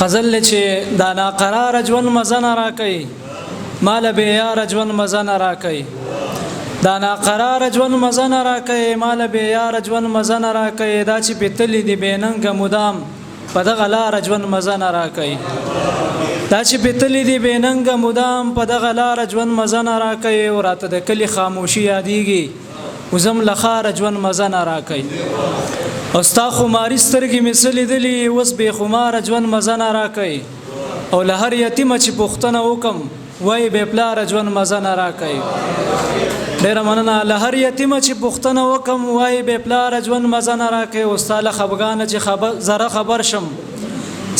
غزل چې دا ناقرار ژوند مزه نه راکوي مال به یار ژوند مزه نه راکوي دا ناقرار ژوند مزه نه راکوي مال به یار ژوند مزه نه راکوي دا چې پتلې دی بیننګ مدام په دغه لار ژوند مزه نه راکوي دا چې پتلې دی بیننګ مدام په دغه لار ژوند مزه نه راکوي او راته د کلی خاموشي یادېږي وزم لخار ژوند مزه نه راکوي او ستا خماري سترګې مې څه لیدلي اوس بې خماره ژوند مزه نه راکوي او له هر یتیمه چې پوښتنه وکم وایي بې پلاره ژوند مزه نه راکوي ډېره مننه له هر یتیمه چې پوښتنه وکم وایي بې پلاره ژوند مزه نه راکوي او ستا له خفګانه چې زره خبر شم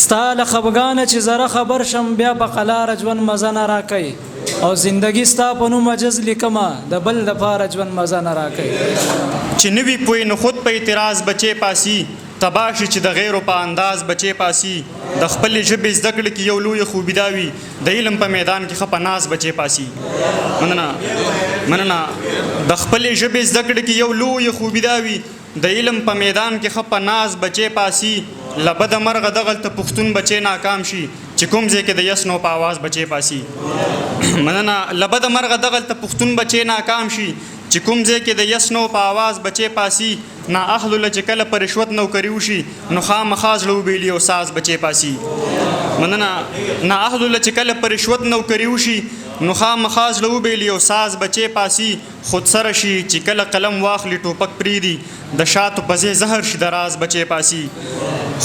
ستا له خفګانه چې زره خبر شم بیا په قلاره ژوند مزه نه راکوي او زندگی ستا په نوم عجز لیکمه د بل دپاره ژوند مزه نه راکوي چې نوی پوی نو خود په اعتراض بچې پاسي تباه شي چې د غیرو په انداز بچې پاسي د خپلې ژبې زده کړې کې یو لویه خوبي دا وي د علم په میدان کې ښه په ناز بچې پاسي مننه د خپلې ژبې زده کړې کې یو لویه خوبي دا وي د علم په میدان کې ښه په ناز بچې پاسي له بده مرغه دغلته پښتون بچې ناکام شي چې کوم ځای کې د یس نو په آواز بچې پاسي مننه له بده مرغه دغلته پښتون بچې ناکام شي چې کوم ځای کې د یس نو په آواز بچې پاسي نا اهلو له چې کله په رشوت نوکري وشي نو خامخا زړه وبیلي او ساز بچې پاسي مننه نا اهلو له چې کله په رشوت نوکري وشي نو خامخا زړه وبیلي او ساز بچې پاسي خود سره شي چې کله قلم واخلي ټوپک پریدي د شاتو په ځای زهر شي د راز بچې پاسي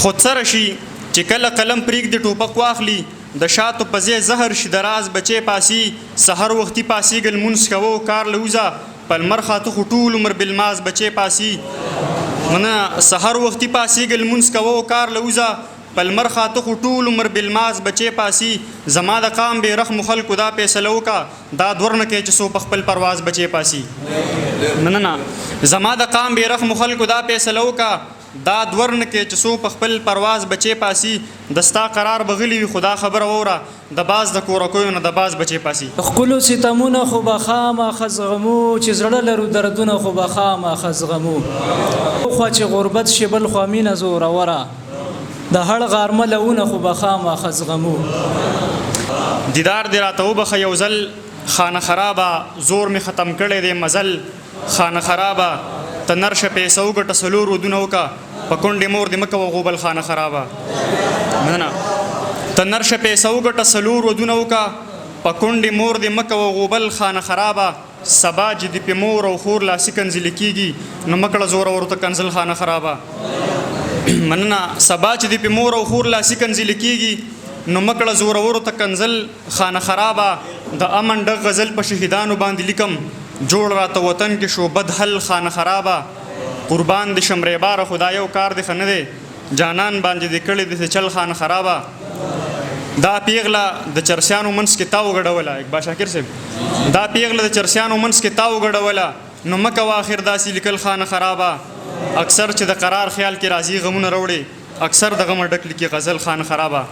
خود سره شي چې کله قلم پریږدي ټوپک واخلي د شاتو په ځای زهر شي د راز بچې پاسي سحر وختي پاسېږل مونځ کوو کار له وځه پلمر خاطو خو ټول عمر بالماز بچې پاسي مننه سحر وختي پاسېږل مونځ کوو کار له وځه پلمر خاطو خو ټول عمر بالماز بچې پاسي زما د قام بې رحمو خلکو دا فیصله وکړه دا دور نه کوي چې څو په خپل پرواز بچې پاسي مننه زما د قام بې رحمو خلکو دا فیصله وکړه دا دور نه کې چې څو په خپل پرواز بچې پاسي د ستا قرار بغلی وي خدا خبره وره د باز د کورکیو نه د باز بچې پاسي خپلو ستمونه خو به خامخا زغمو چې زړه لرو دردونه خو به خامخا زغمو خوا چې غربت شي بل خوا مینه زوروره د هړ غارمه لونه خو به خامخا زغمو دیدار دې راته وبخه یو ځل خانه خرابه زور مې ختم کړی دی مزل خانه خرابه ته نرشه پیسه وګټه څلور ودونه وکړه په کونډې مور دې مه کوه غوبل خانه خرابه مننه ته نرشه پیسه وګټه څلور ودونه وکړه په کونډې مور دې مه کوه غوبل خانه خرابه سبا چې دې پې مور او خور لاسي کنځلې کېږي نو مه کړه زوره ورته کنځل خانه خرابه مننه سبا چې دې پې مور او خور لاسي کنځلې کېږي نو مه کړه زوره ورته کنځل خانه خرابه د امن ډغ غزل په شهیدانو باندې لیکم جوړ راته وطن کې شو بد حل خانه خرابه قربان د شمرې باره خدا یو کار دی ښه نه دی جانان باندې دې کړی دې چل خانه خرابه دا پیغله د چرسیانو منځ کې تا وګډوله اقبال شاکر صاحب دا پیغله د چرسیانو منځ کې تا وګډوله نو مه کوه آخر داسې لیکل خانه خرابه اکثر چې د قرار خیال کې راځي غمونه راوړي اکثر د غمه ډک لیکي غزل خانه خرابه